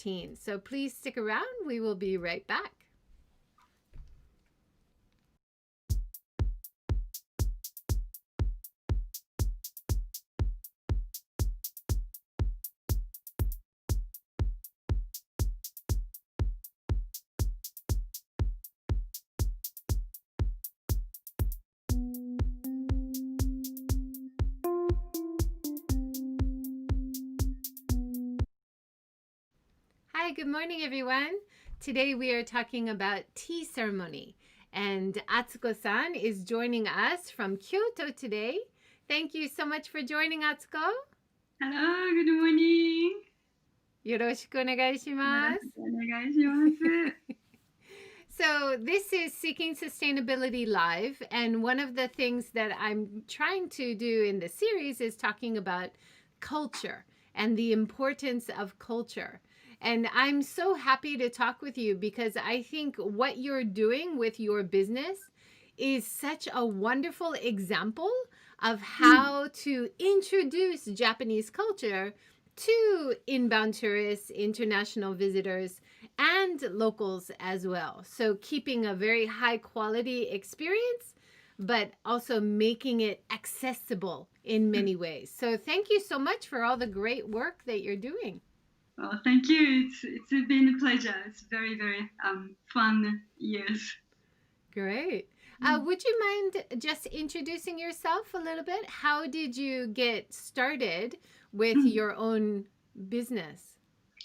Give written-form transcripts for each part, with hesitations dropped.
So please stick around. We will be right back. Hi, good morning, everyone. Today we are talking about tea ceremony, and Atsuko-san is joining us from Kyoto today. Thank you so much for joining, Atsuko. Hello, good morning. よろしくお願いします。お願いします。So, this is Seeking Sustainability Live, and one of the things that I'm trying to do in the series is talking about culture and the importance of culture. And I'm so happy to talk with you because I think what you're doing with your business is such a wonderful example of how to introduce Japanese culture to inbound tourists, international visitors, and locals as well. So, keeping a very high quality experience, but also making it accessible in many ways. So, thank you so much for all the great work that you're doing. Well, thank you. It's been a pleasure. It's very fun years. Great. Would you mind just introducing yourself a little bit? How did you get started with your own business?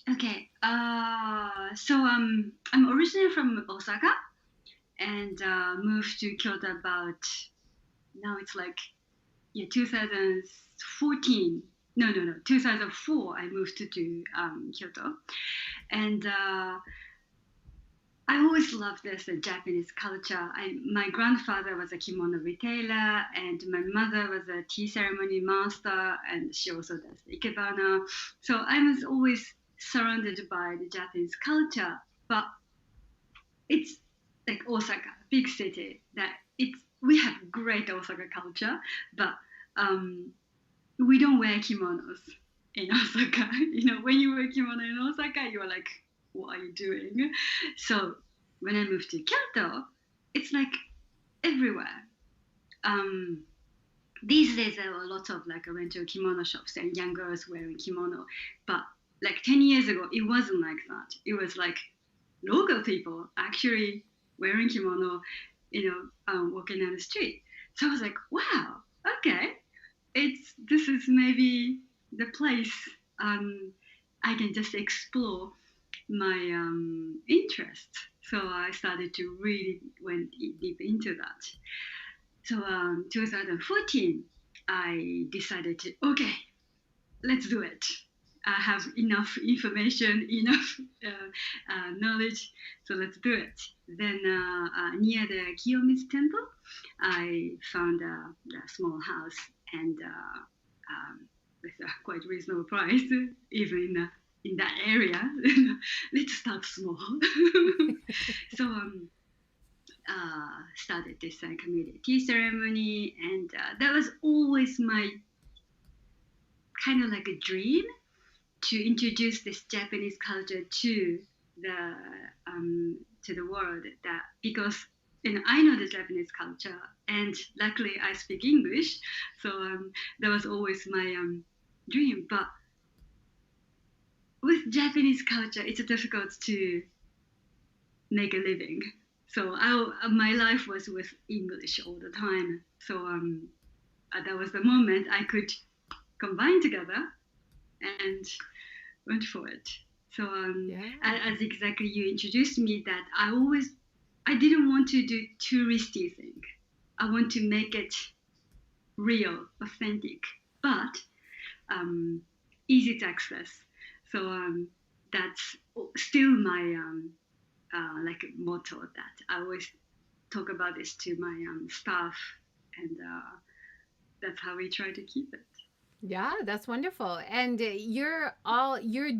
Okay. So I'm originally from Osaka and moved to Kyoto about now it's like 2014. No, 2004. I moved to Kyoto, and I always loved this Japanese culture. My grandfather was a kimono retailer, and my mother was a tea ceremony master, and she also does ikebana. So I was always surrounded by the Japanese culture. But it's like Osaka, big city. We have great Osaka culture, but we don't wear kimonos in Osaka. When you wear kimono in Osaka, you're like, what are you doing? So when I moved to Kyoto, it's like everywhere. These days there are a lot of like rental kimono shops and young girls wearing kimono, but like 10 years ago, it wasn't like that. It was like local people actually wearing kimono, walking down the street. So I was like, wow, okay, this is maybe the place I can just explore my interest. So I started to really went deep into that. So 2014, I decided to okay, let's do it. I have enough information, enough knowledge, so let's do it. Then near the Kiyomizu temple, I found a small house and with a quite reasonable price, even in that area. Let's start small. So started this Camellia Tea Ceremony, and that was always my kind of like a dream to introduce this Japanese culture to the world. That because I know the Japanese culture, and luckily I speak English, so that was always my dream. But with Japanese culture, it's difficult to make a living. So my life was with English all the time. So that was the moment I could combine together and went for it. So as exactly you introduced me, that I didn't want to do touristy thing. I want to make it real, authentic, but easy to access. So that's still my like motto that I always talk about this to my staff, and that's how we try to keep it. Yeah, that's wonderful. And you're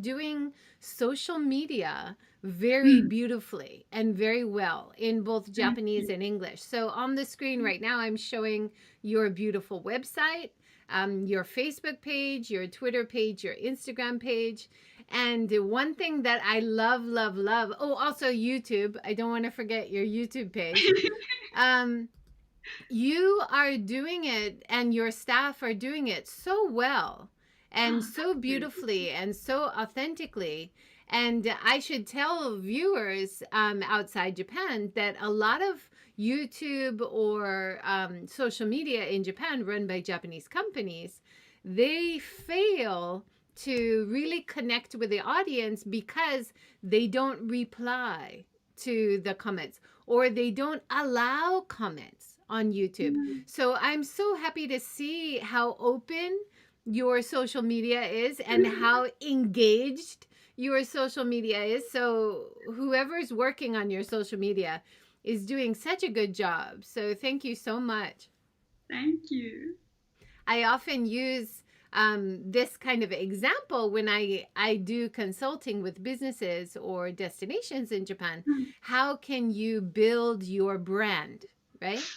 doing social media very beautifully and very well in both Japanese and English. So on the screen right now, I'm showing your beautiful website, your Facebook page, your Twitter page, your Instagram page. And one thing that I love, love, love, oh, also YouTube. I don't want to forget your YouTube page. Um, you are doing it and your staff are doing it so well and Oh, so thank you. beautifully and so authentically. And I should tell viewers outside Japan that a lot of YouTube or social media in Japan run by Japanese companies, they fail to really connect with the audience because they don't reply to the comments or they don't allow comments on YouTube. Mm, So I'm so happy to see how open your social media is and how engaged your social media is. So whoever's working on your social media is doing such a good job. So thank you so much. thank you. I often use this kind of example when I do consulting with businesses or destinations in Japan. Mm, How can you build your brand, right?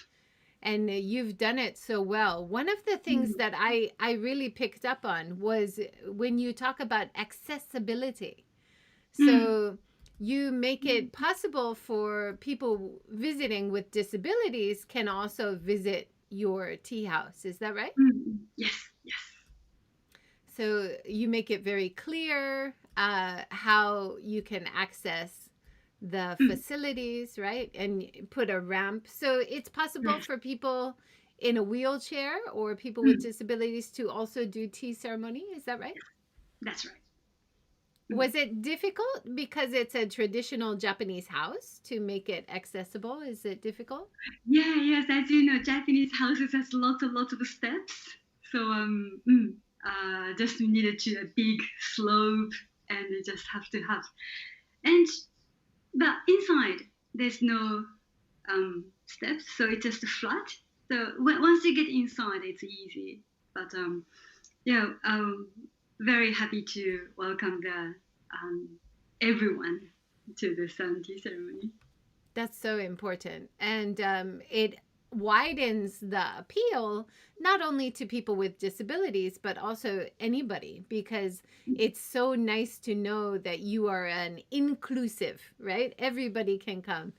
And you've done it so well. One of the things mm, that I really picked up on was when you talk about accessibility. mm, So you make it possible for people visiting with disabilities can also visit your tea house. Is that right? yes, yes. So you make it very clear how you can access the Mm, facilities, right? And put a ramp. So it's possible yes. for people in a wheelchair or people with Mm, disabilities to also do tea ceremony. Is that right? yes, that's right. Mm. Was it difficult because it's a traditional Japanese house to make it accessible? Is it difficult? Yeah, yes, as you know, Japanese houses has lots of steps. So just needed to a big slope, and you just have to have. And but inside there's no steps, so it's just flat. So once you get inside, it's easy. But yeah, very happy to welcome the everyone to the Sun Tea ceremony. That's so important. And it widens the appeal not only to people with disabilities, but also anybody, because it's so nice to know that you are an inclusive, right? Everybody can come.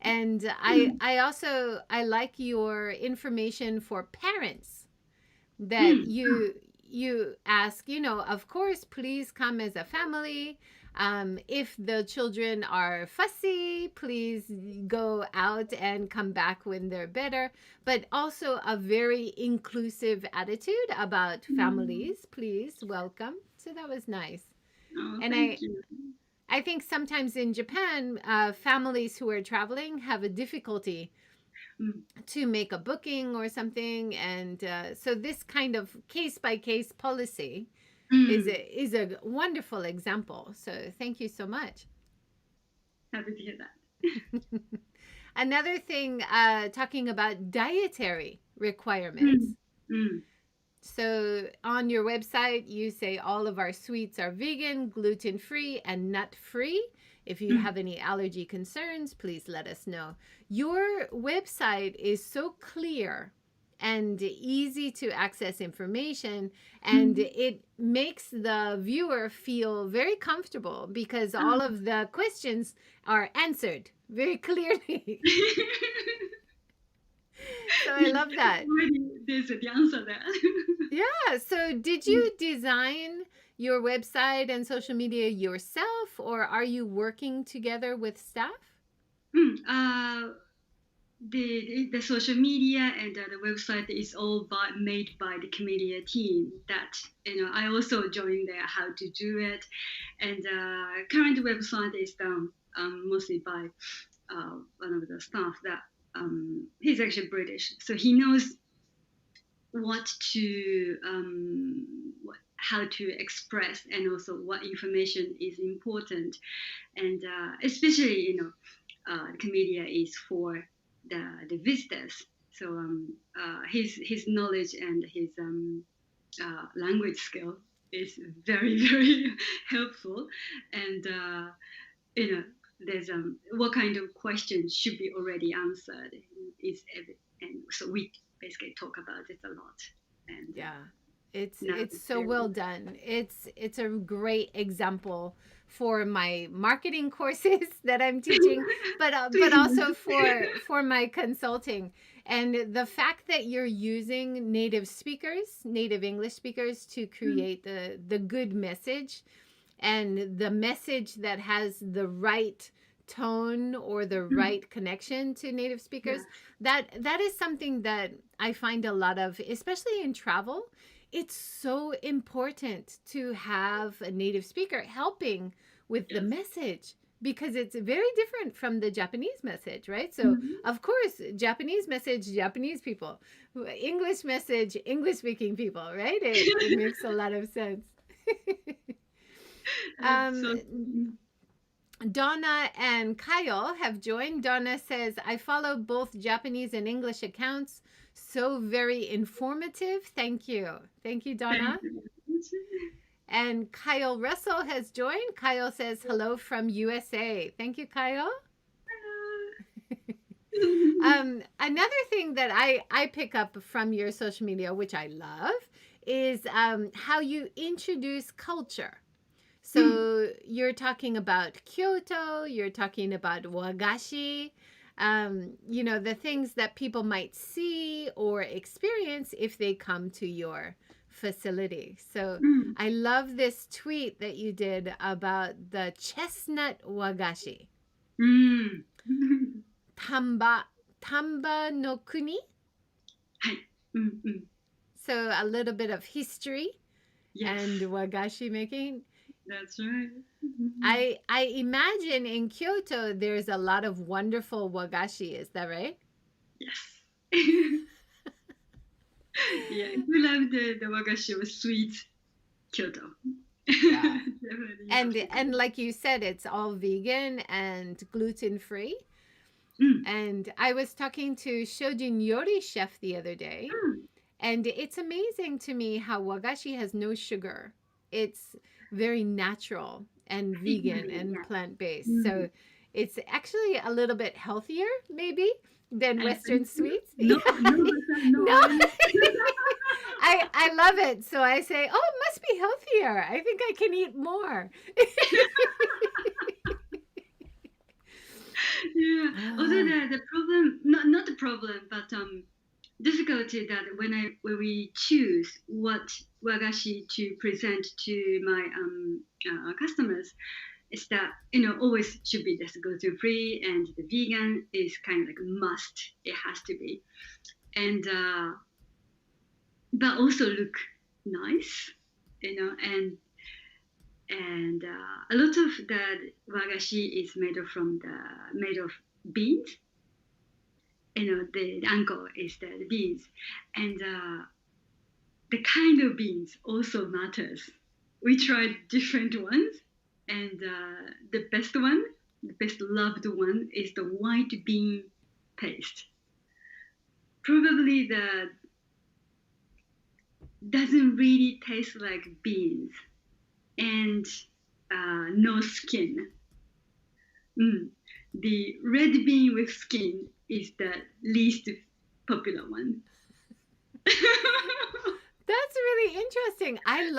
And I also I like your information for parents that Mm, you ask, of course, please come as a family. If the children are fussy, please go out and come back when they're better. But also a very inclusive attitude about mm. families. Please welcome. So that was nice. Oh, And thank you. I think sometimes in Japan, families who are traveling have a difficulty Mm, to make a booking or something, and so this kind of case by case policy mm. is a wonderful example. So thank you so much. Happy to hear that. Another thing, talking about dietary requirements. Mm, mm, So on your website, you say all of our sweets are vegan, gluten free, and nut free. If you mm, have any allergy concerns, please let us know. Your website is so clear and easy to access information, and mm. it makes the viewer feel very comfortable because all Oh. of the questions are answered very clearly. So I Yes, love that. already there's the answer there. Yeah. So, did you design your website and social media yourself, or are you working together with staff? Mm, the social media and the website is all made by the Camellia team. That I also joined there how to do it, and current website is done mostly by one of the staff that he's actually British, so he knows what to how to express and also what information is important, and especially Camellia is for the visitors. So his knowledge and his language skill is very very helpful, and you know there's what kind of questions should be already answered is and so we basically talk about it a lot, and Yeah. It's so well done. It's a great example for my marketing courses that I'm teaching, but also for my consulting. And the fact that you're using native speakers, native English speakers, to create the good message, and the message that has the right tone or the right connection to native speakers, that is something that I find a lot of, especially in travel. It's so important to have a native speaker helping with the message, because it's very different from the Japanese message, right? So of course, Japanese message, Japanese people, English message, English speaking people, right? It makes a lot of sense. So, Donna and Kyle have joined. Donna says, I follow both Japanese and English accounts. So very informative. Thank you. Thank you, Donna. thank you. And Kyle Russell has joined. Kyle says, hello from USA. Thank you, Kyle. Another thing that I pick up from your social media, which I love, is how you introduce culture. So you're talking about Kyoto, you're talking about Wagashi, the things that people might see or experience if they come to your facility. So I love this tweet that you did about the chestnut Wagashi. Tamba no kuni. So a little bit of history and Wagashi making. That's right. I imagine in Kyoto there's a lot of wonderful Wagashi. Is that right? Yes. Yeah, if you love the Wagashi or sweet Kyoto. Yeah. Definitely. And like you said, it's all vegan and gluten free. And I was talking to Shojin Yori chef the other day, and it's amazing to me how Wagashi has no sugar. It's very natural and vegan and plant-based. So it's actually a little bit healthier, maybe, than Western sweets. No. I love it. So I say, oh, it must be healthier. I think I can eat more. Yeah. Although the problem, not the problem, but difficulty that when we choose what wagashi to present to my customers, is that always should be this gluten free, and the vegan is kind of like a must. It has to be, and but also look nice, and a lot of the wagashi is made of beans. The anko is the beans, and the kind of beans also matters. We tried different ones, and the best loved one is the white bean paste. Probably the doesn't really taste like beans, and no skin. The red bean with skin is the least popular one. That's really interesting. I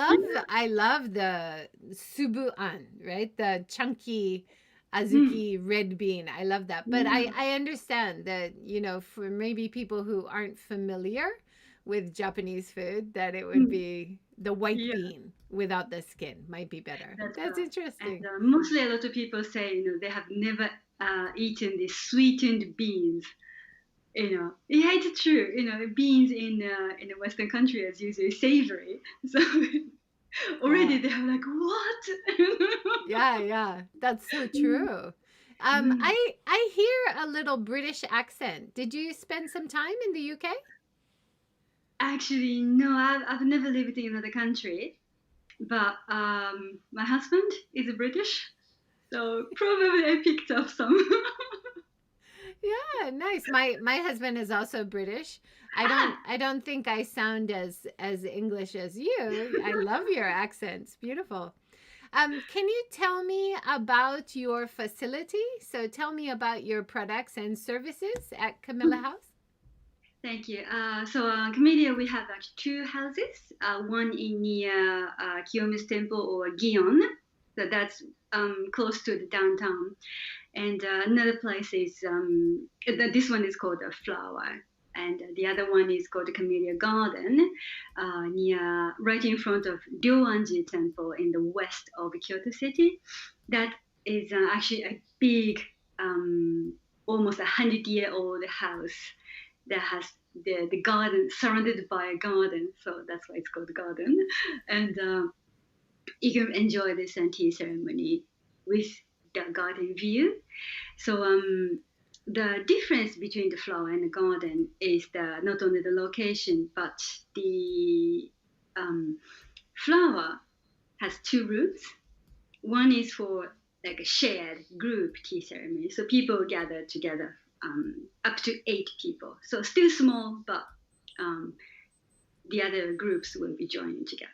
love the subu-an, right? The chunky azuki red bean. I love that. But I understand that, for maybe people who aren't familiar with Japanese food, that it would be the white bean without the skin might be better. That's interesting. And mostly a lot of people say, they have never eaten the sweetened beans. Yeah, it's true. Beans in a Western country is usually savory. So already they're like, what? Yeah, that's so true. I hear a little British accent. Did you spend some time in the UK? Actually, no. I've never lived in another country, but my husband is British, so probably I picked up some. Yeah, nice. My husband is also British. I don't think I sound as English as you. I love your accents. Beautiful. Can you tell me about your facility? So tell me about your products and services at Camellia House. Thank you. Camellia, we have actually two houses. One in near Kiyomi's Temple or Gion, so that's close to the downtown. And another place is this one is called a Flower, and the other one is called the Camellia Garden, near right in front of Ryoanji Temple in the west of Kyoto City. That is actually a big, almost 100-year-old house that has the garden surrounded by a garden, so that's why it's called the garden. And you can enjoy this tea ceremony with the garden view. So the difference between the flower and the garden is not only the location, but the flower has two rooms. One is for like a shared group tea ceremony, so people gather together, up to 8 people. So still small, but the other groups will be joining together.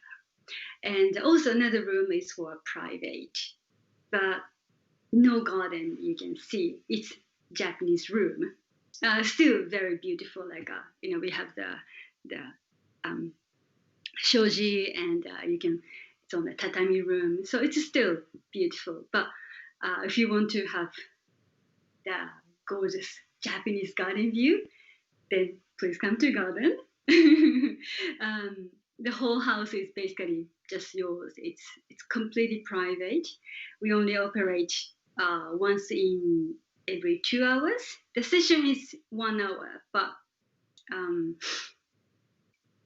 And also another room is for private, but no garden you can see. It's Japanese room. Still very beautiful. Like we have the shoji, and it's on the tatami room, so it's still beautiful. But if you want to have the gorgeous Japanese garden view, then please come to garden. The whole house is basically just yours. It's completely private. We only operate once in every 2 hours. The session is 1 hour, but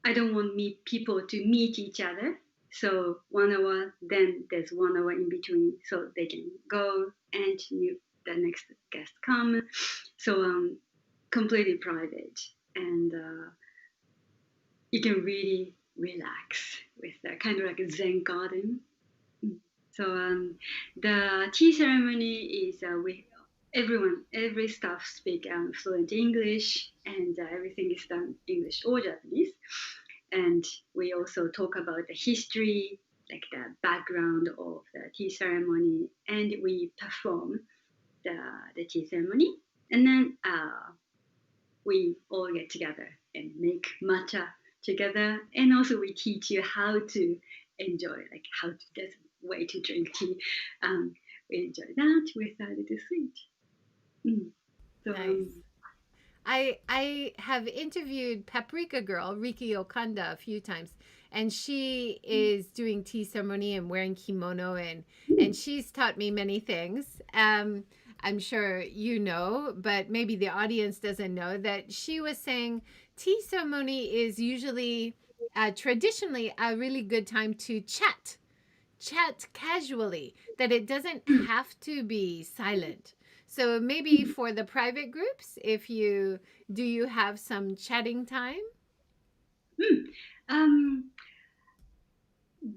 I don't want people to meet each other. So 1 hour, then there's 1 hour in between, so they can go and the next guest come. So completely private, and you can really relax with kind of like a Zen garden. So the tea ceremony is every staff speak fluent English, and everything is done English or Japanese. And we also talk about the history, like the background of the tea ceremony, and we perform the tea ceremony. And then we all get together and make matcha together. And also we teach you how to enjoy, like how to get way to drink tea. We enjoy that with a little sweet. So, Nice. I have interviewed Paprika Girl, Riki Okanda, a few times, and she is doing tea ceremony and wearing kimono, and she's taught me many things. I'm sure you know, but maybe the audience doesn't know that she was saying tea ceremony is usually traditionally a really good time to chat casually, that it doesn't have to be silent. So maybe for the private groups, do you have some chatting time?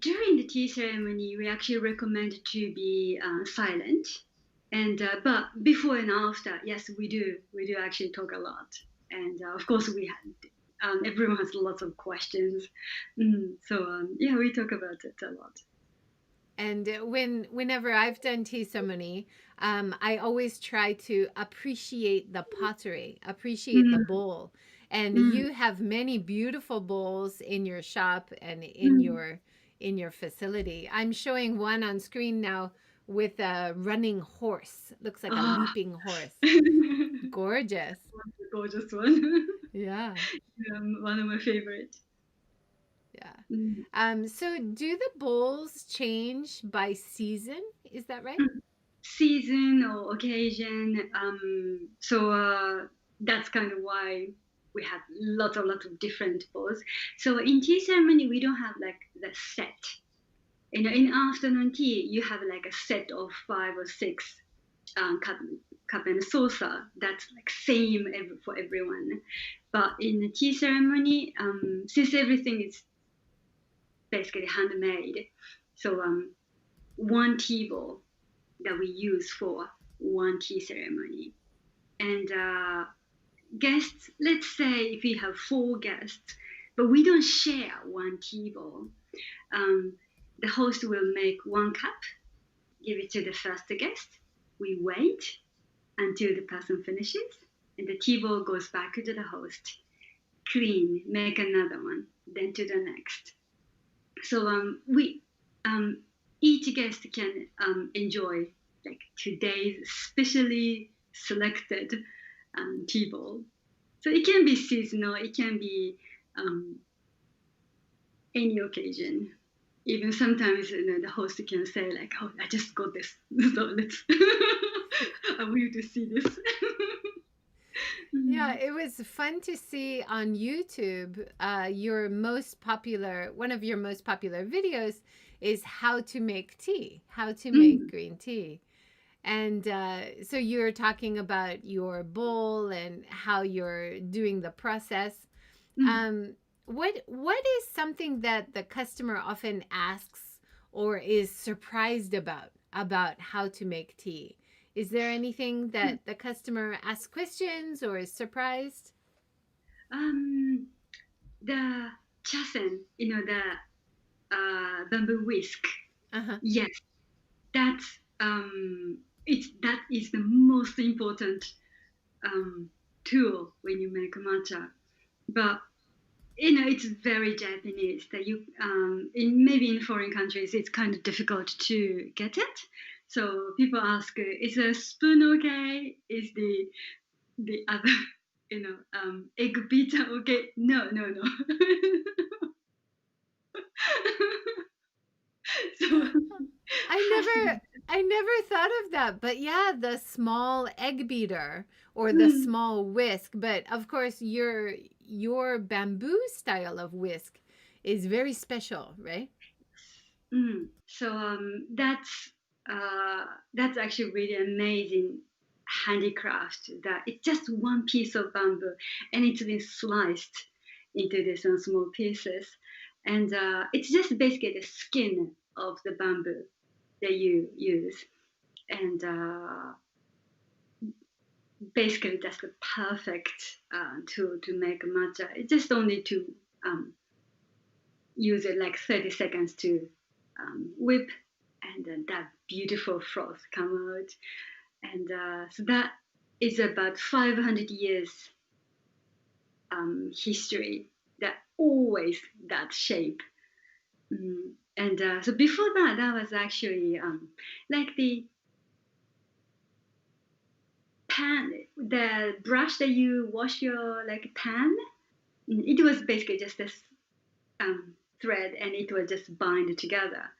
During the tea ceremony, we actually recommend to be silent. And but before and after, yes, we do actually talk a lot. And of course, everyone has lots of questions. So yeah, we talk about it a lot. And whenever I've done tea ceremony, I always try to appreciate the pottery, appreciate the bowl. And you have many beautiful bowls in your shop and in your facility. I'm showing one on screen now with a running horse. Looks like a leaping horse. Gorgeous. Gorgeous one. Yeah. One of my favorites. Yeah. So do the bowls change by season? Is that right? Season or occasion. So that's kind of why we have lots of different bowls. So in tea ceremony, we don't have like the set. In afternoon tea, you have like a set of 5 or 6 cup and saucer. That's like same for everyone. But in the tea ceremony, since everything is basically handmade, so one tea bowl that we use for one tea ceremony. And guests, let's say if we have 4 guests, but we don't share one tea bowl, the host will make 1 cup, give it to the first guest. We wait until the person finishes, and the tea bowl goes back to the host. clean, make another one, then to the next. So we each guest can enjoy like today's specially selected tea bowl. So it can be seasonal, it can be any occasion. Even sometimes the host can say like, "Oh, I just got this, so let's I want you to see this." Yeah, it was fun to see on YouTube. One of your most popular videos is how to make tea, how to make green tea. And so you're talking about your bowl and how you're doing the process. What is something that the customer often asks or is surprised about how to make tea? Is there anything that the customer asks questions or is surprised? The chasen, the bamboo whisk. Uh-huh. Yes, that's that is the most important tool when you make matcha. But it's very Japanese that you maybe in foreign countries it's kind of difficult to get it. So people ask, is a spoon okay? Is the other egg beater okay? No, no, no. So I never thought of that. But yeah, the small egg beater or the small whisk, but of course your bamboo style of whisk is very special, right? So that's actually really amazing handicraft. That it's just one piece of bamboo, and it's been sliced into these small pieces, and it's just basically the skin of the bamboo that you use, and basically that's the perfect tool to make matcha. It's just only to use it like 30 seconds to whip, and then that beautiful froth come out. And so that is about 500 years history, that always that shape. And so before that, that was actually like the pan, the brush that you wash your like pan. It was basically just this thread, and it was just bind together.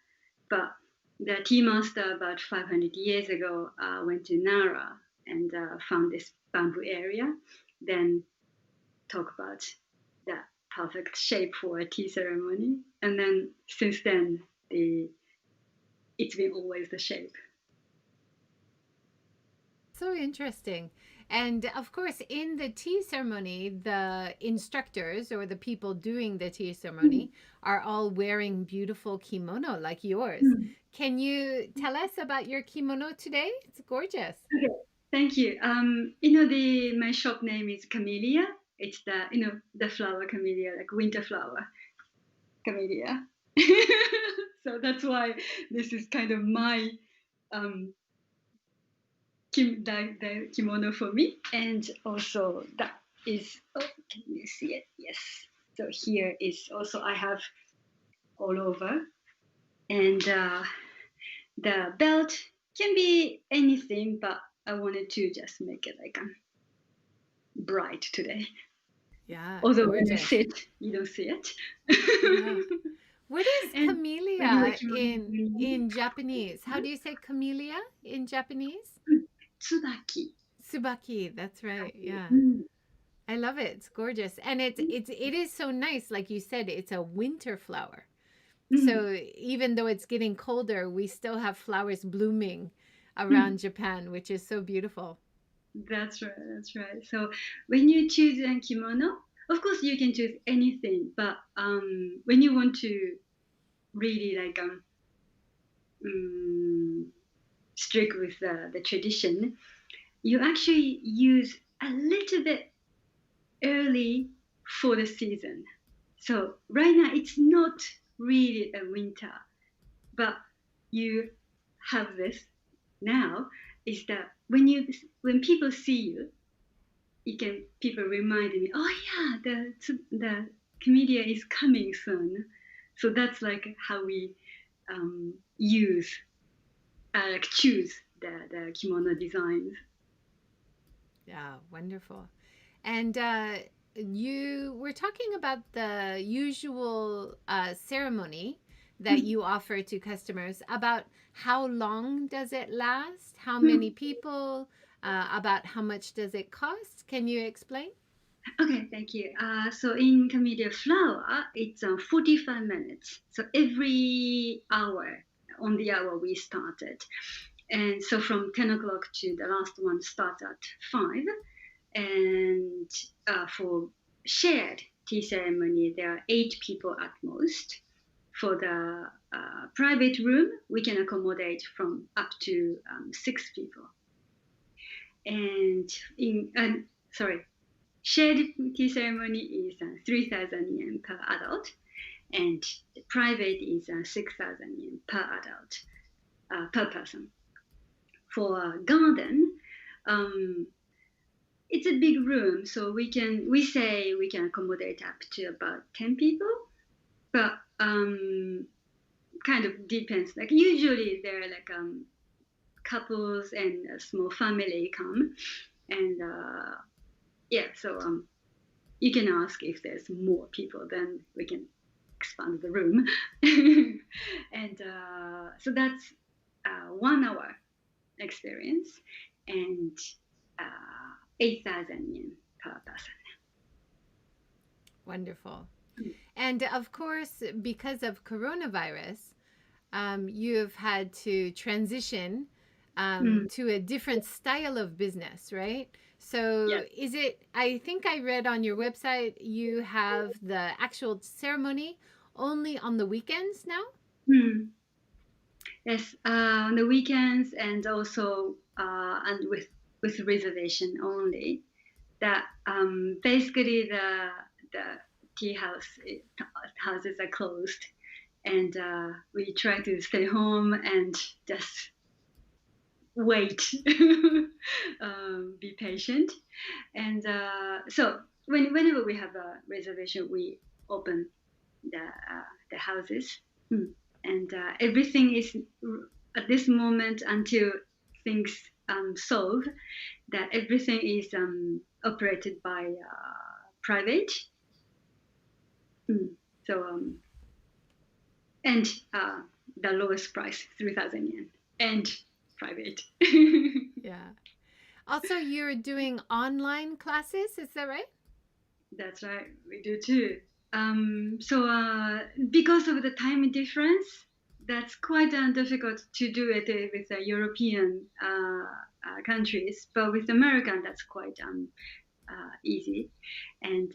But the tea master about 500 years ago went to Nara and found this bamboo area, then talk about the perfect shape for a tea ceremony. And then since then, it's been always the shape. So interesting. And of course, in the tea ceremony, the instructors or the people doing the tea ceremony are all wearing beautiful kimono like yours. Can you tell us about your kimono today? It's gorgeous. Okay, thank you. My shop name is Camellia. It's the flower camellia, like winter flower camellia. So that's why this is kind of my the kimono for me. And also that is, can you see it? Yes. So here is also, I have all over. And the belt can be anything, but I wanted to just make it like bright today. Yeah, Although when you gorgeous. sit, you don't see it. Yeah. What is And when you wear camellia kimono, in Japanese? How do you say camellia in Japanese? tsubaki. Subaki, that's right. Yeah. Mm. I love it. It's gorgeous. And it is so nice, like you said, it's a winter flower. So even though it's getting colder, we still have flowers blooming around Japan, which is so beautiful. That's right. That's right. So when you choose a kimono, of course you can choose anything, but when you want to really like strict with the tradition, you actually use a little bit early for the season. So right now it's not really a winter, but you have this now, is that when people see you, people remind me, oh yeah, the Camellia is coming soon. So that's like how we choose the kimono designs. Yeah, wonderful. And you were talking about the usual ceremony that you offer to customers. About how long does it last? How many people? About how much does it cost? Can you explain? Okay, thank you. So in Camellia flower, it's 45 minutes. So every hour, on the hour we started. And so from 10 o'clock to the last one starts at 5. And for shared tea ceremony, there are 8 people at most. For the private room, we can accommodate from up to 6 people. And shared tea ceremony is 3,000 yen per adult, and private is 6,000 yen per adult, per person. For garden, it's a big room, so we say we can accommodate up to about 10 people, but kind of depends. Like usually there are like couples and a small family come, and so you can ask if there's more people, then we can expand the room. And so that's 1 hour experience, and 8,000 yen per person. Wonderful. And of course, because of coronavirus, you've had to transition to a different style of business, right? So Yeah. I think I read on your website, you have the actual ceremony only on the weekends now? Yes, on the weekends, and also and with reservation only. That basically the tea houses are closed, and we try to stay home and just wait, be patient, and so whenever we have a reservation, we open the houses, and everything is at this moment until things solve. That everything is operated by private. So and the lowest price 3,000 yen and private. Yeah. Also, you're doing online classes, is that right? That's right, we do too. So because of the time difference, that's quite difficult to do it with the European countries, but with American, that's quite easy. And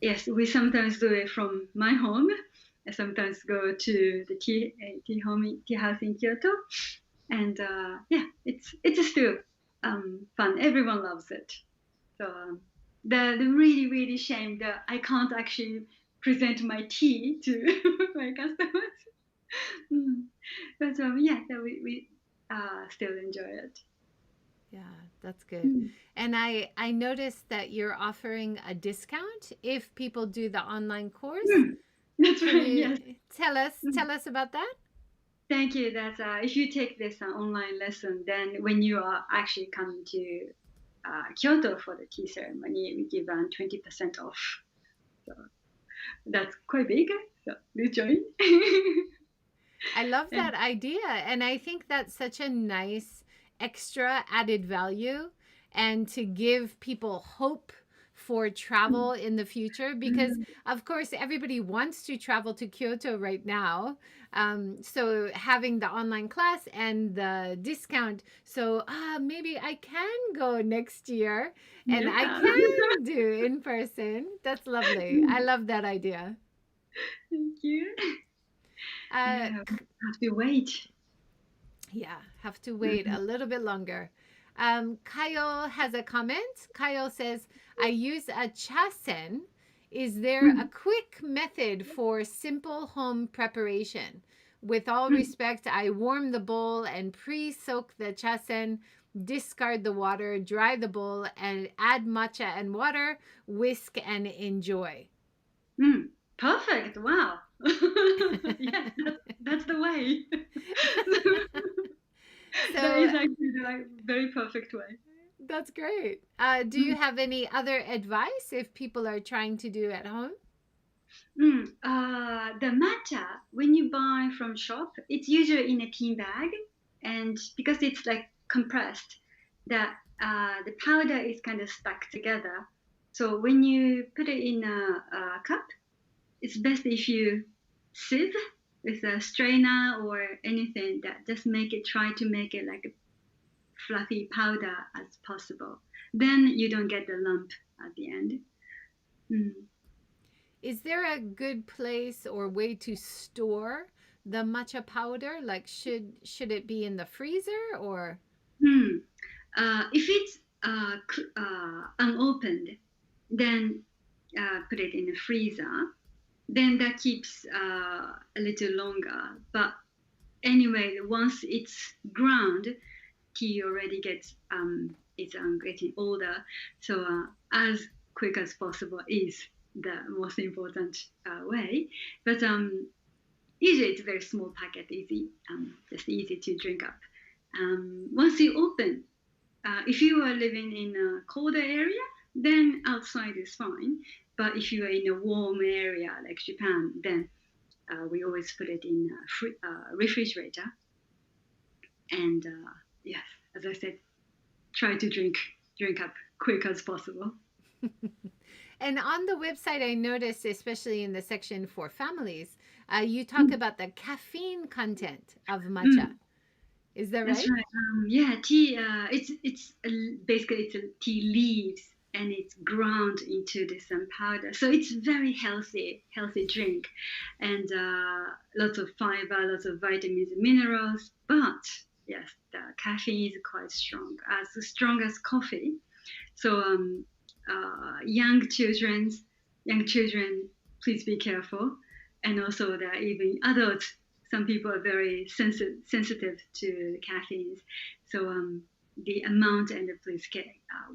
yes, we sometimes do it from my home. I sometimes go to the tea house in Kyoto, and it's still fun. Everyone loves it. So the really shame that I can't actually present my tea to my customers. But we still enjoy it. Yeah, that's good. And I noticed that you're offering a discount if people do the online course. That's Can right. you Yes. tell us about that? Thank you. That's if you take this online lesson, then when you are actually coming to Kyoto for the tea ceremony, we give 20% off. So that's quite big. So please join. I love And that idea. And I think that's such a nice extra added value and to give people hope for travel in the future because of course everybody wants to travel to Kyoto right now, so having the online class and the discount, so maybe I can go next year and I yeah. can do in person. That's lovely. I love that idea. Thank you. uh, Yeah, have to wait. Yeah, have to wait a little bit longer. Kyle has a comment. Kyle says, I use a chasen. Is there a quick method for simple home preparation? with all respect, I warm the bowl and pre-soak the chasen, discard the water, dry the bowl, and add matcha and water, whisk, and enjoy. Perfect. Wow. Yes, that's the way. That is So actually the very perfect way. that's great. Do you have any other advice if people are trying to do at home? The matcha, when you buy from shop, it's usually in a tea bag, and because it's like compressed, the powder is kind of stuck together. So when you put it in a cup, it's best if you sieve with a strainer or anything that just try to make it like a fluffy powder as possible. Then you don't get the lump at the end. Mm. Is there a good place or way to store the matcha powder? Like should it be in the freezer or? Hmm. If it's unopened, then put it in the freezer. Then that keeps a little longer. But anyway, once it's ground, tea already gets it's getting older. So as quick as possible is the most important way. But usually it's a very small packet, just easy to drink up. Once you open, if you are living in a colder area, then outside is fine. But if you are in a warm area like Japan, then we always put it in a refrigerator. And yes, as I said, try to drink up quick as possible. And on the website, I noticed, especially in the section for families, you talk about the caffeine content of matcha. Is that right? That's right. Yeah, tea. It's basically it's tea leaves and it's ground into this powder. So it's very healthy drink, and lots of fiber, lots of vitamins and minerals. But yes, the caffeine is quite strong as coffee. So young children, please be careful, and also that even adults. Some people are very sensitive to caffeine, so the amount and please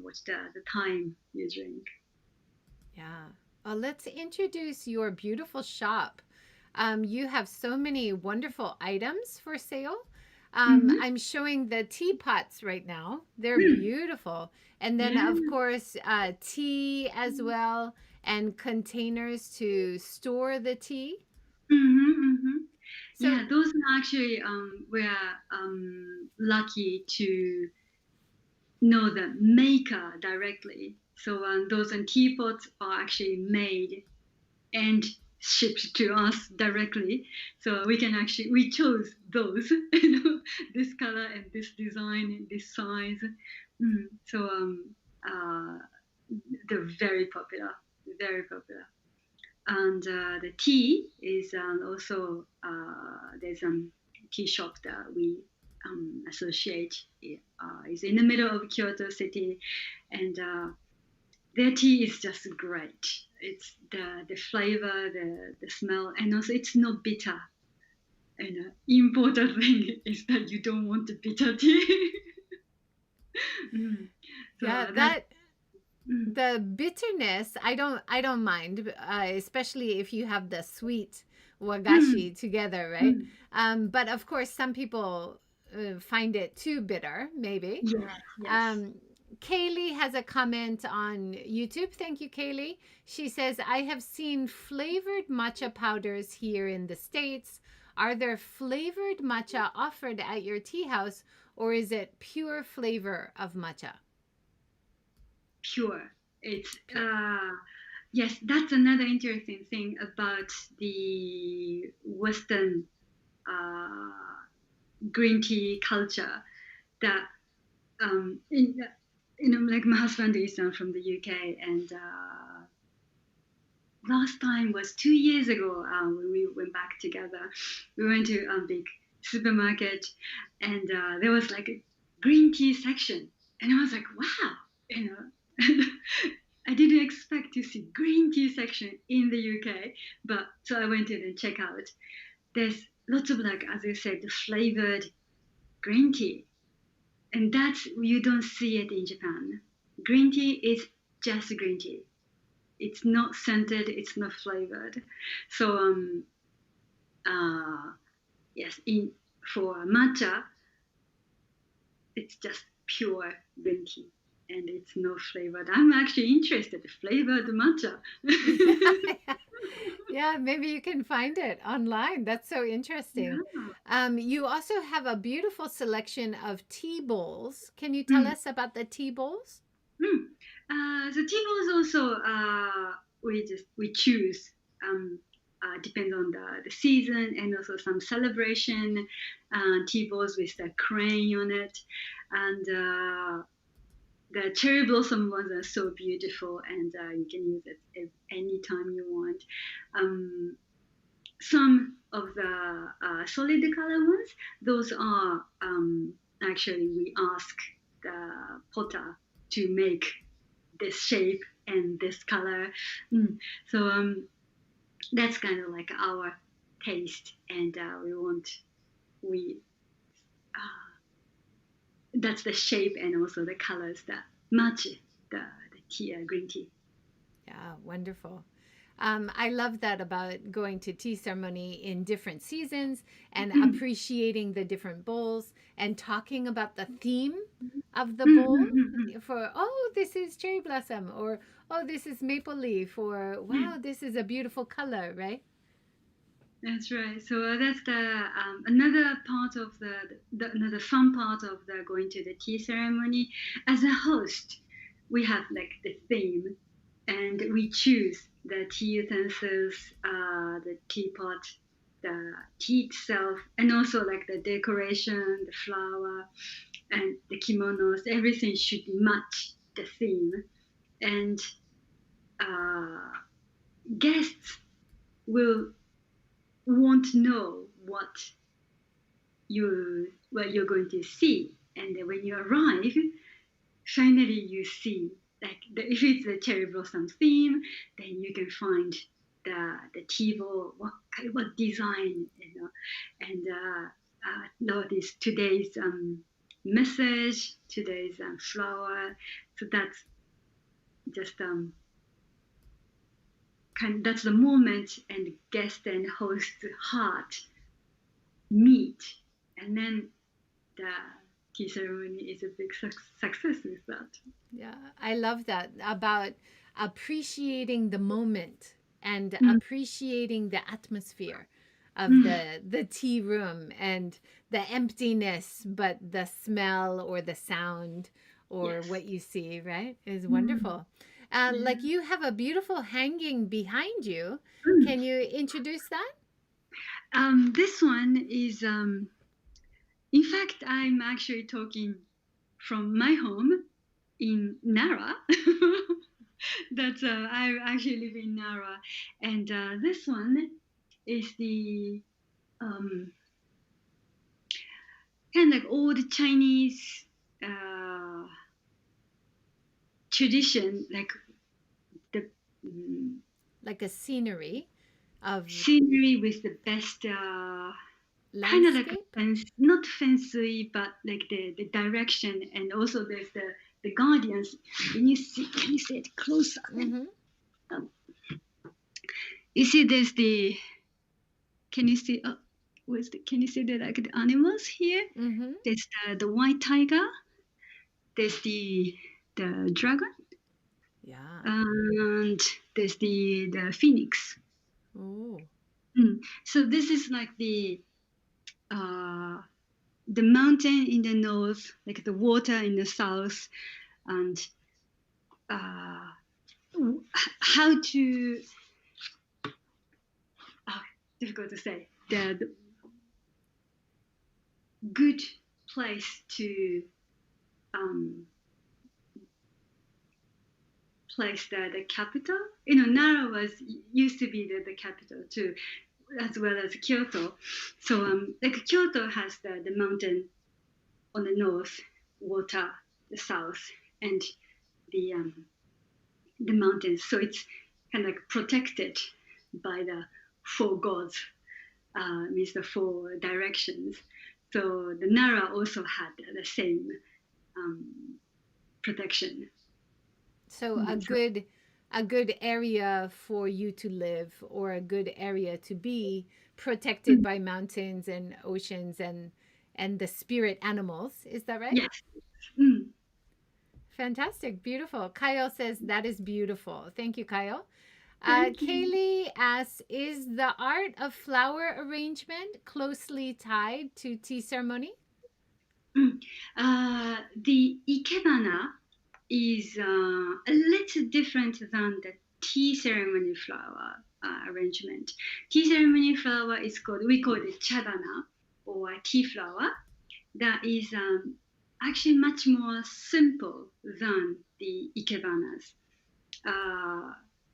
watch the time you drink. Yeah. Let's introduce your beautiful shop. You have so many wonderful items for sale. I'm showing the teapots right now. They're beautiful. And then, of course, tea as well and containers to store the tea. So, Yeah, those are actually we're lucky to know the maker directly. So those teapots are actually made and shipped to us directly. So we chose those, this color and this design and this size. So they're very popular, very popular. And the tea is also there's a tea shop that we associate. Is in the middle of Kyoto city, and their tea is just great. It's the flavor, the smell, and also it's not bitter. And important thing is that you don't want the bitter tea. So yeah, the bitterness, I don't mind, especially if you have the sweet wagashi together, right? But of course, some people find it too bitter, maybe. Yes. Kaylee has a comment on YouTube. Thank you, Kaylee. She says, I have seen flavored matcha powders here in the States. Are there flavored matcha offered at your tea house, or is it pure flavor of matcha? Pure. It's yes, that's another interesting thing about the Western green tea culture. That like my husband is from the UK, and last time was 2 years ago when we went back together. We went to a big supermarket, and there was like a green tea section, and I was like, wow, I didn't expect to see green tea section in the UK, but so I went in and check out. There's lots of, like, as you said, the flavored green tea. And that's, you don't see it in Japan. Green tea is just green tea. It's not scented, it's not flavored. So yes, for matcha, it's just pure green tea and it's not flavored. I'm actually interested in flavored matcha. Yeah, maybe you can find it online. That's so interesting. Yeah. You also have a beautiful selection of tea bowls. Can you tell Mm, us about the tea bowls? mm. The tea bowls also, we choose, depends on the season and also some celebration tea bowls with the crane on it, and the cherry blossom ones are so beautiful, and you can use it anytime you want. Some of the solid color ones, those are, actually, we ask the potter to make this shape and this color. Mm. So that's kind of like our taste, and we that's the shape and also the colors that match the tea, green tea. Yeah, wonderful. I love that about going to tea ceremony in different seasons and Mm, appreciating the different bowls and talking about the theme of the mm, bowl mm, mm, for, oh, this is cherry blossom, or, oh, this is maple leaf, or, mm. wow, this is a beautiful color, right? That's right. So that's the another part of another fun part of the going to the tea ceremony. As a host, we have like the theme, and we choose the tea utensils, the teapot, the tea itself, and also like the decoration, the flower, and the kimonos. Everything should match the theme, and uh, guests will want to know what you're going to see, and then when you arrive, finally you see, like, if it's the cherry blossom theme, then you can find the table, what design, and notice today's message, today's flower. So that's just that's the moment, and guest and host heart meet, and then the tea ceremony is a big success with that. Yeah, I love that about appreciating the moment and Mm, appreciating the atmosphere of mm, the tea room and the emptiness, but the smell or the sound or yes. what you see, right, is Mm, wonderful. Like yeah. you have a beautiful hanging behind you. Mm. Can you introduce that? This one is, in fact, I'm actually talking from my home in Nara. That's I actually live in Nara, and this one is the um, kind of like old Chinese uh, tradition, like the mm, Like a scenery of scenery with the best kind of like a landscape? fence, not fancy, but like the direction, and also there's the guardians. Can you see it closer? Mm-hmm. Um, you see, there's the, can you see, can you see the, like, the animals here? Mm-hmm. There's the white tiger, there's the dragon, Yeah. and there's the phoenix. Oh. Mm. So this is like uh, the mountain in the north, like the water in the south, and uh, how to, oh, difficult to say, the good place to um, place the capital. Nara was used to be the capital too, as well as Kyoto. So like Kyoto has the mountain on the north, water the south, and the mountains. So it's kind of like protected by the four gods. means the four directions. So the Nara also had the same protection. So a good area for you to live, or a good area to be protected by mountains and oceans and the spirit animals. Is that right? Yes. Mm. Fantastic. Beautiful. Kyle says that is beautiful. Thank you, Kyle. Thank you. Kaylee asks, is the art of flower arrangement closely tied to tea ceremony? Mm. The ikebana is a little different than the tea ceremony flower arrangement. Tea ceremony flower is called, we call it chadana or tea flower. That is actually much more simple than the ikebanas.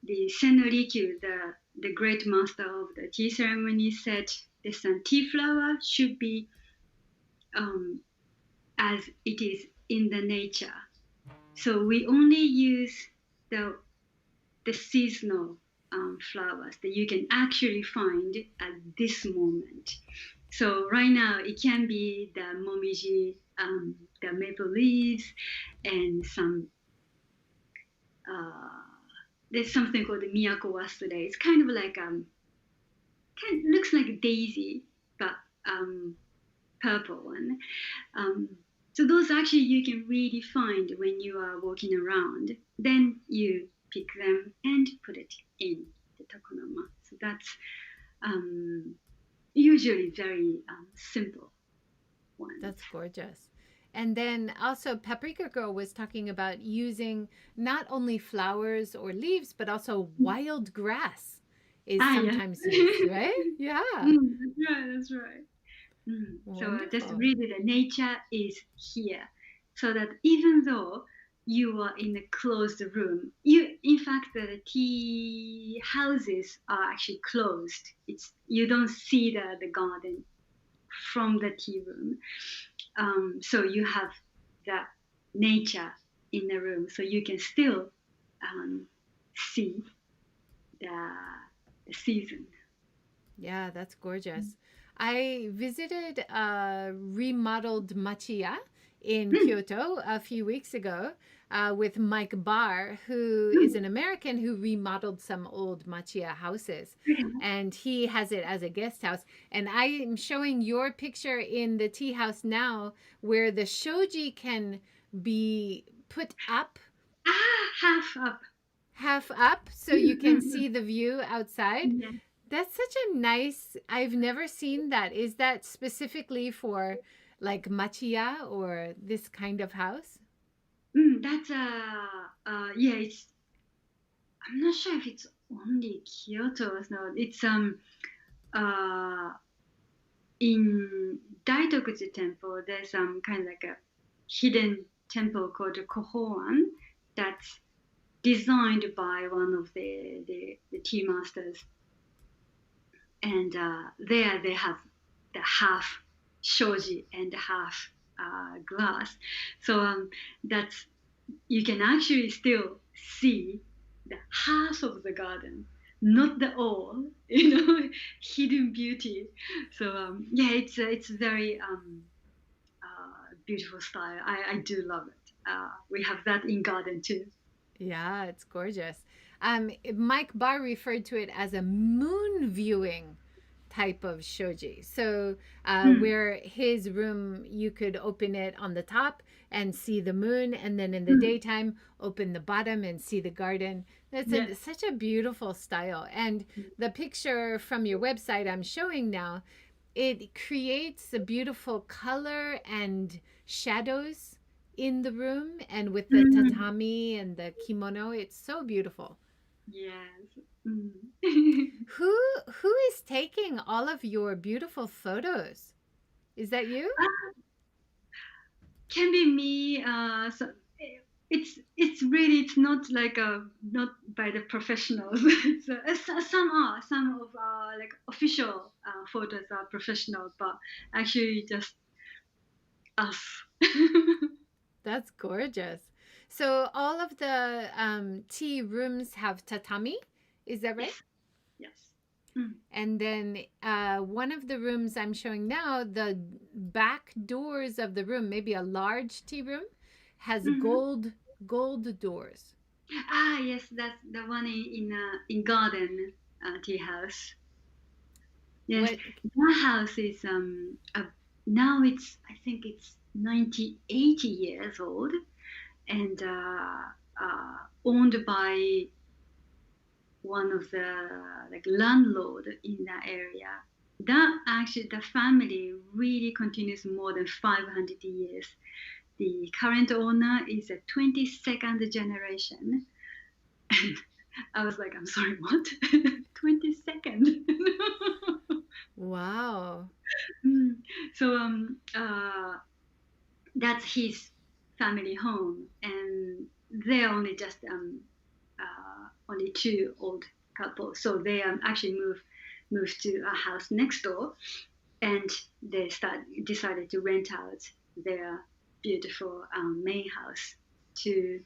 The Senrikyu, the great master of the tea ceremony, said this tea flower should be as it is in the nature. So we only use the seasonal flowers that you can actually find at this moment. So right now it can be the momiji, the maple leaves, and some. There's something called the miyako wasure. It's kind of like looks like a daisy, but purple one. So those actually you can really find when you are walking around. Then you pick them and put it in the tokonoma. So that's usually very simple ones. That's gorgeous. And then also, Paprika Girl was talking about using not only flowers or leaves, but also wild grass is Yeah. sometimes used, right? Yeah. That's right. That's right. So just Wonderful. really the nature is here, so that even though you are in a closed room, in fact the tea houses are actually closed. You don't see the garden from the tea room. So you have the nature in the room, so you can still see the season. Yeah, that's gorgeous. I visited a remodeled machiya in Mm, Kyoto a few weeks ago with Mike Barr, who is mm, an American who remodeled some old machiya houses. mm. And he has it as a guest house. And I am showing your picture in the tea house now, where the shoji can be put up, Half up. half up, so you can see the view outside. Yeah. That's such a nice, I've never seen that. Is that specifically for like machiya or this kind of house? That's yeah. I'm not sure if it's only Kyoto or not. It's uh in Daitokuji Temple. There's kind of like a hidden temple called Kohoan that's designed by one of the tea masters, and there they have the half shoji and half glass. So that's you can actually still see the half of the garden, not the all, hidden beauty. So yeah, it's very beautiful style. I do love it. We have that in garden too. Yeah, it's gorgeous. Mike Barr referred to it as a moon viewing type of shoji. So, Mm, where his room, you could open it on the top and see the moon, and then in the mm, daytime, open the bottom and see the garden. That's yes. such a beautiful style. And the picture from your website I'm showing now, it creates a beautiful color and shadows in the room, and with the Mm, tatami and the kimono, it's so beautiful. yes. Mm. Who is taking all of your beautiful photos? Is that you? Can be me. So it's really it's not like not by the professionals. So, some of our like official photos are professional, but actually just us. That's gorgeous. So all of the tea rooms have tatami. Is that right? Yes, yes. Mm. And then one of the rooms I'm showing now, the back doors of the room, maybe a large tea room, has Mhm. gold doors. Ah, yes, that's the one in garden tea house. Yes, What? that house is now it's I think it's 80 years old, and owned by one of the like landlord in that area. That actually the family really continues more than 500 years. The current owner is a 22nd generation. And I was like, I'm sorry, what? 22nd. Wow. Mm. So that's his family home, and they're only just only two old couples. So they actually moved to a house next door, and they decided to rent out their beautiful main house to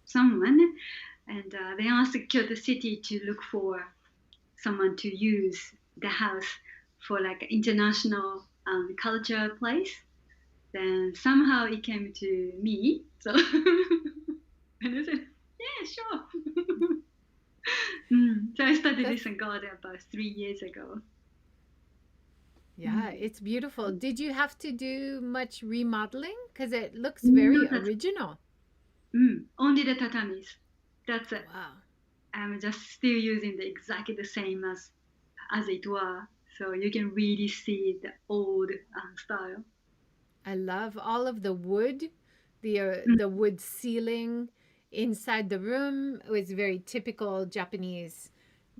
someone, and they asked Kyoto City to look for someone to use the house for like international culture place. Then somehow it came to me, so and I said, yeah, sure. So I started That's this garden about 3 years ago. Yeah, Mm. it's beautiful. Did you have to do much remodeling? Because it looks No, very that's original. only the tatamis. That's it. Wow. I'm just still using the exactly the same as it was, so you can really see the old style. I love all of the wood, Mm, the wood ceiling inside the room was very typical Japanese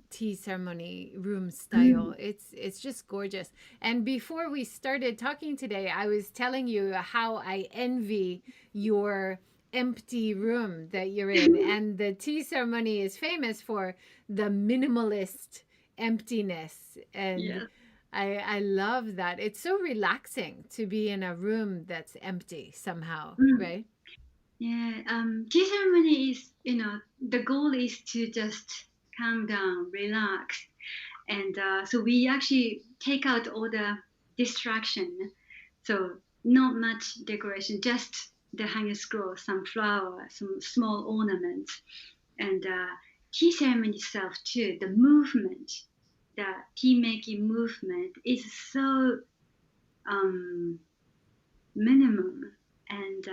tea ceremony room mm, style. It's just gorgeous. And before we started talking today, I was telling you how I envy your empty room that you're in. And the tea ceremony is famous for the minimalist emptiness. And yes. I love that. It's so relaxing to be in a room that's empty somehow, Mm. right? Yeah, tea ceremony is, the goal is to just calm down, relax. And so we actually take out all the distraction. So not much decoration, just the hanging scroll, some flower, some small ornaments. And tea ceremony itself too, the movement, the tea making movement is so um, minimum, and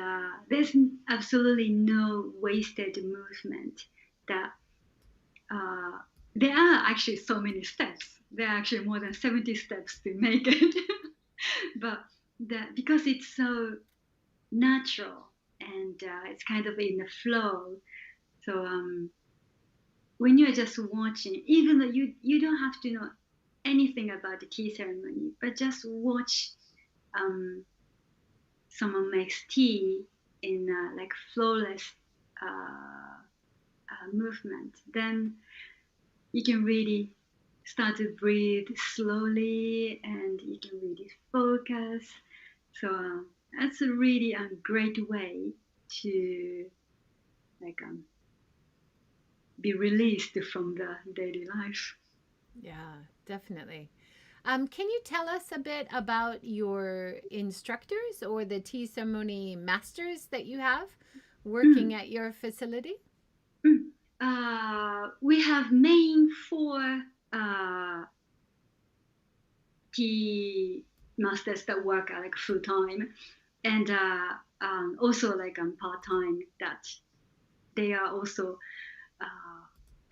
there's absolutely no wasted movement. That uh, there are actually so many steps. There are actually more than 70 steps to make it, but that because it's so natural and it's kind of in the flow. So when you're just watching, even though you don't have to know anything about the tea ceremony, but just watch um, someone makes tea in like flawless movement, then you can really start to breathe slowly and you can really focus. So that's a really great way to like be released from the daily life. Yeah, definitely. Can you tell us a bit about your instructors or the tea ceremony masters that you have working Mm, at your facility? mm. We have main four uh, tea masters that work like full time, and also like part time. That they are also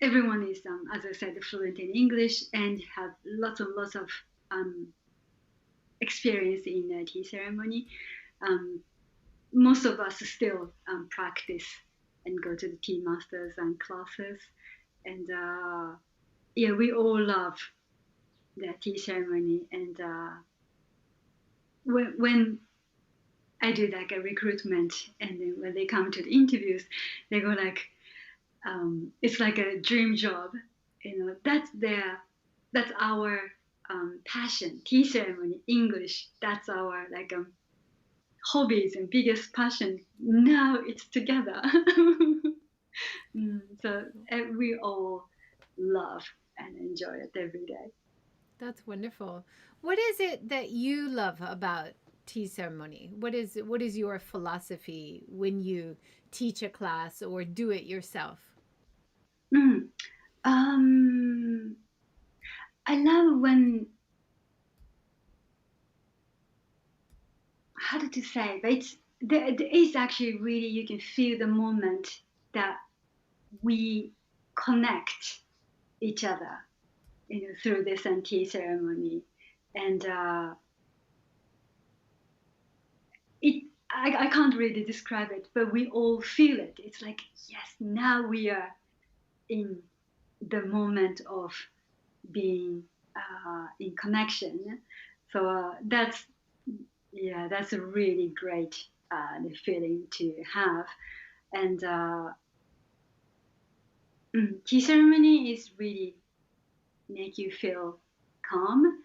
everyone is as I said fluent in English and have lots and lots of um, experience in tea ceremony. Um, Most of us still practice and go to the tea masters and classes, and yeah, we all love the tea ceremony. And when I do like a recruitment, and then when they come to the interviews, they go like, it's like a dream job. That's our passion. Tea ceremony, English. That's our like hobbies and biggest passion. Now it's together. So we all love. and enjoy it every day. That's wonderful. What is it that you love about tea ceremony? What is your philosophy when you teach a class or do it yourself? Mm. Um, I love when, how to say, but there is actually really, you can feel the moment that we connect each other, through this tea ceremony. And I can't really describe it, but we all feel it. It's like, yes, now we are in the moment of being in connection. So that's a really great feeling to have. And tea ceremony is really make you feel calm.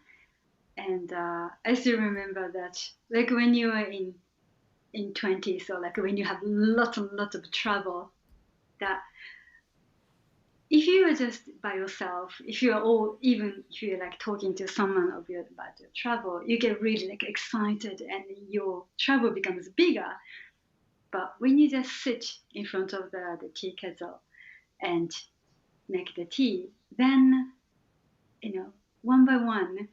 And I still remember that, like when you are in 20s, or like when you have lots and lots of trouble, that if you are just by yourself, if you are all, even if you're like talking to someone about your trouble, you get really like excited and your trouble becomes bigger. But when you just sit in front of the tea kettle and make the tea, then, one by one,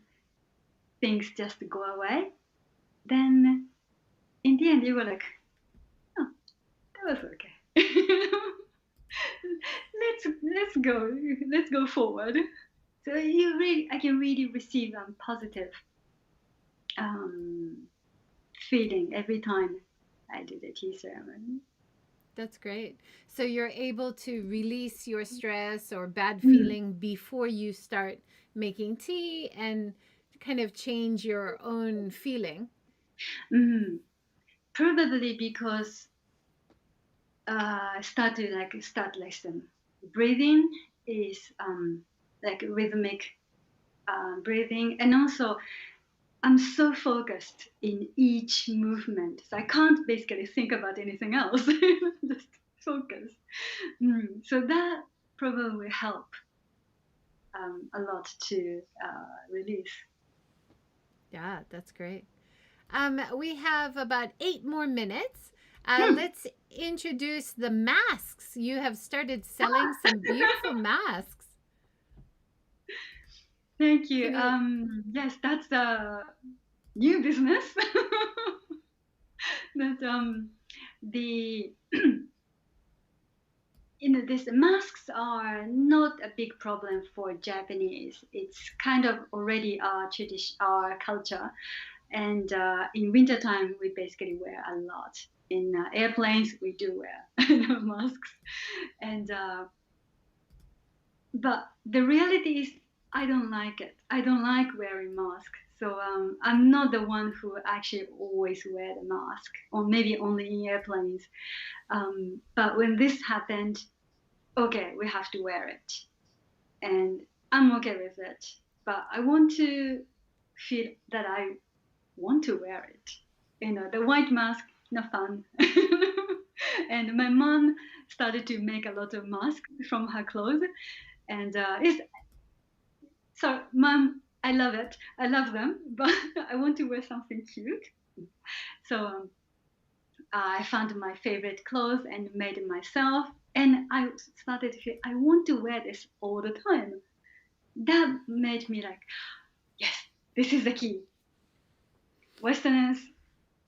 things just go away. Then in the end, you were like, oh, that was okay. let's go forward. So I can really receive positive um, feeling every time I do the tea ceremony. That's great. So you're able to release your stress or bad Mm. feeling before you start making tea and kind of change your own feeling. Mm. Probably because start lesson. Breathing is like rhythmic breathing, and also I'm so focused in each movement, so I can't basically think about anything else. Just focus. So that probably will help a lot to release. Yeah, that's great. We have about 8 more minutes. Hmm. Let's introduce the masks. You have started selling some beautiful masks. Thank you. Can you? Yes, that's a new business. That the these masks are not a big problem for Japanese. It's kind of already our tradition, our culture. And in wintertime, we basically wear a lot. In airplanes, we do wear masks. And but the reality is, I don't like it. I don't like wearing masks. So I'm not the one who actually always wear the mask, or maybe only in airplanes. But when this happened, okay, we have to wear it, and I'm okay with it. But I want to feel that I want to wear it. The white mask, no fun. And my mom started to make a lot of masks from her clothes, and it's so, mom, I love it. I love them, but I want to wear something cute. So I found my favorite clothes and made it myself. And I started to feel I want to wear this all the time. That made me like, yes, this is the key. Westerners,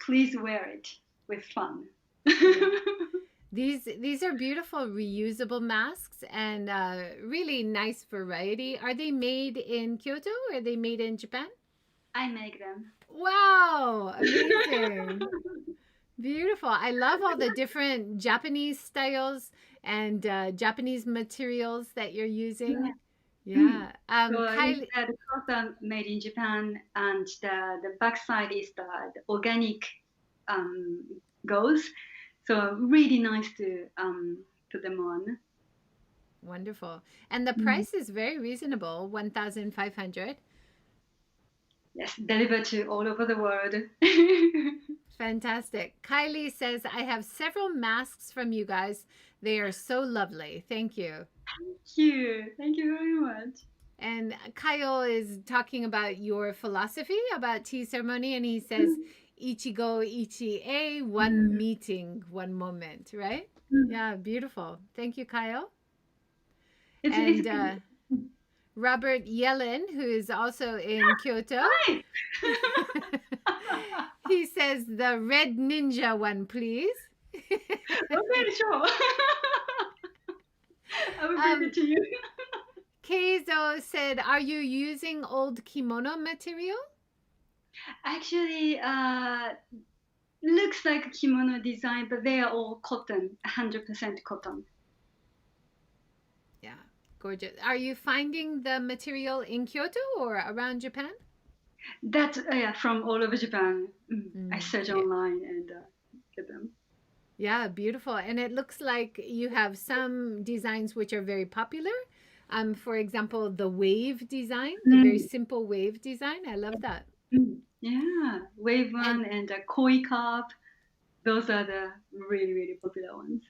please wear it with fun. Yeah. These are beautiful reusable masks and really nice variety. Are they made in Kyoto or are they made in Japan? I make them. Wow, amazing. Beautiful. I love all the different Japanese styles and Japanese materials that you're Yeah. using. Mm. Yeah. So Kylie, the clothes are made in Japan, and the backside is the organic um, gauze. So really nice to put them on. wonderful. And the Mm. price is very reasonable, 1,500. Yes, delivered to all over the world. Fantastic. Kylie says, I have several masks from you guys. They are so lovely. Thank you. Thank you. Thank you very much. And Kyle is talking about your philosophy about tea ceremony, and he says, Ichigo Ichi-e, one meeting, one moment, right? Yeah, beautiful. Thank you, Kyle. It's Robert Yellen, who is also in Kyoto, hi. he says, the red ninja one, please. Okay, sure. I will bring it to you. Keizo said, are you using old kimono material? Actually, looks like a kimono design, but they are all cotton, 100% cotton. Yeah, gorgeous. Are you finding the material in Kyoto or around Japan? That yeah, from all over Japan. I search online and get them. Yeah, beautiful. And it looks like you have some designs which are very popular. For example, the wave design, the very simple wave design. I love that. Yeah, wave one and a koi cup. Those are the really, really popular ones.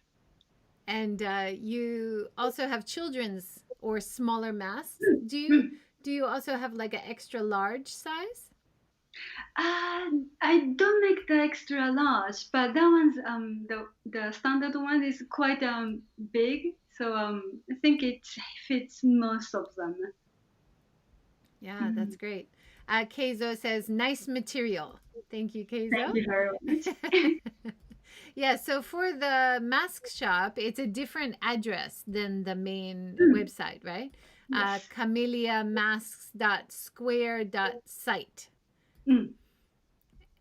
And you also have children's or smaller masks. Do you also have like an extra large size? I don't make the extra large, but that one's the standard one is quite big, so I think it fits most of them. Yeah, that's great. Keizo says, nice material. Thank you, Keizo. Thank you very much. Yeah, so for the mask shop, it's a different address than the main website, right? Yes. CamelliaMasks.square.site.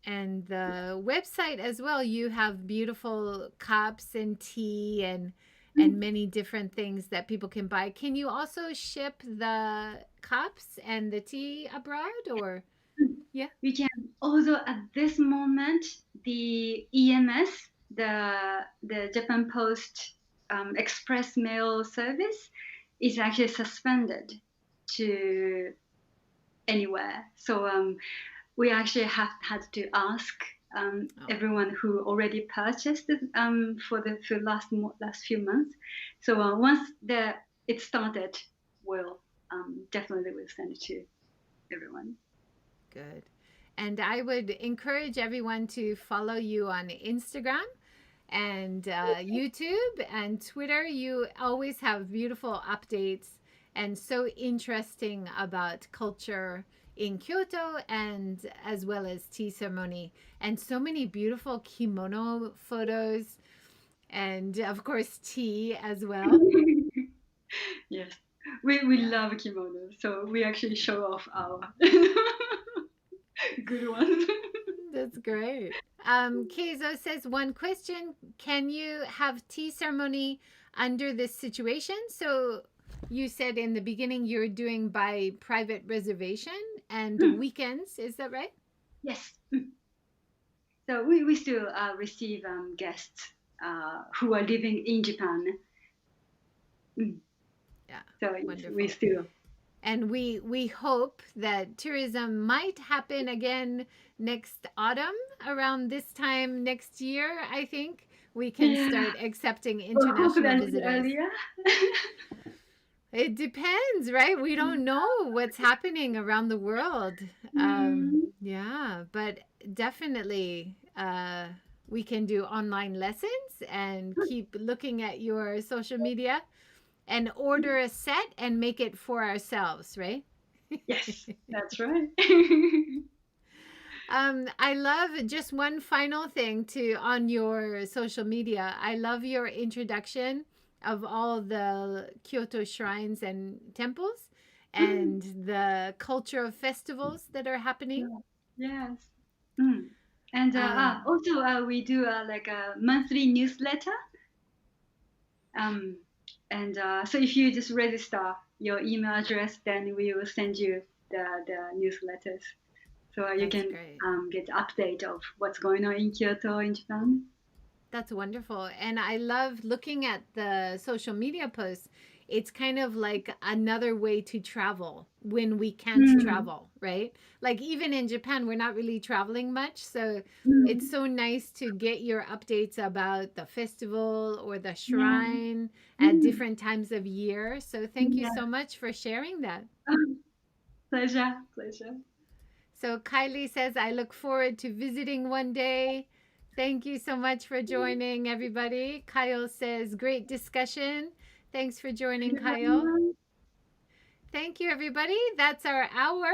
And the website as well, you have beautiful cups and tea and many different things that people can buy. Can you also ship the cups and the tea abroad, or? Yeah, we can. Although at this moment, the EMS, the Japan Post Express Mail service, is actually suspended to anywhere. So we actually had to ask everyone who already purchased it for the last few months. So once it started, we'll definitely will send it to everyone. Good. And I would encourage everyone to follow you on Instagram and YouTube and Twitter. You always have beautiful updates and so interesting about culture in Kyoto and as well as tea ceremony, and so many beautiful kimono photos and of course tea as well. Yes, we love kimono, so we actually show off our good ones. That's great. Keizo says, one question, can you have tea ceremony under this situation? So you said in the beginning you're doing by private reservation and weekends, is that right? Yes. So we still receive guests who are living in Japan. Yeah, so wonderful. We still. And we hope that tourism might happen again next autumn, around this time next year. I think we can start accepting international visitors. Earlier. It depends, right? We don't know what's happening around the world. Yeah, but definitely we can do online lessons and keep looking at your social media and order a set and make it for ourselves, right? Yes, that's right. I love just one final thing on your social media. I love your introduction of all the Kyoto shrines and temples and the cultural festivals that are happening. Yes. And also we do like a monthly newsletter. And so if you just register your email address, then we will send you the newsletters. So you can get update of what's going on in Kyoto in Japan. That's wonderful. And I love looking at the social media posts. it's kind of like another way to travel when we can't Mm. travel, right? Like even in Japan, we're not really traveling much. So it's Mm. so nice to get your updates about the festival or the Yeah. shrine at Mm. different times of year. So thank you Yeah. so much for sharing that. Pleasure. Pleasure. So Kylie says, I look forward to visiting one day. Thank you so much for joining, everybody. Kyle says, great discussion. Thanks for joining, Thank you very Kyle. much. Thank you, everybody. That's our hour.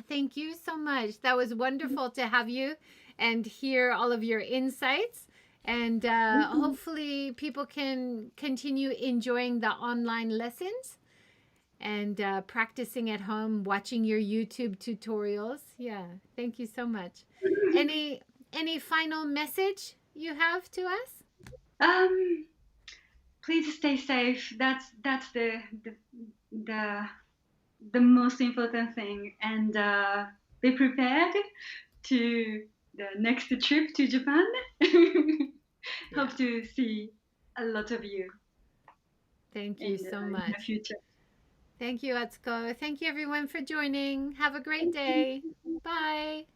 Thank you so much. That was wonderful to have you and hear all of your insights. And Mhm. hopefully, people can continue enjoying the online lessons and practicing at home, watching your YouTube tutorials. Yeah, thank you so much. Any any final message you have to us? Um, please stay safe. That's the the most important thing, and be prepared to the next trip to Japan. Yeah, Hope to see a lot of you thank you so in the much. future. Thank you, Atsuko. Thank you, everyone, for joining. Have a great Thank day. you. Bye.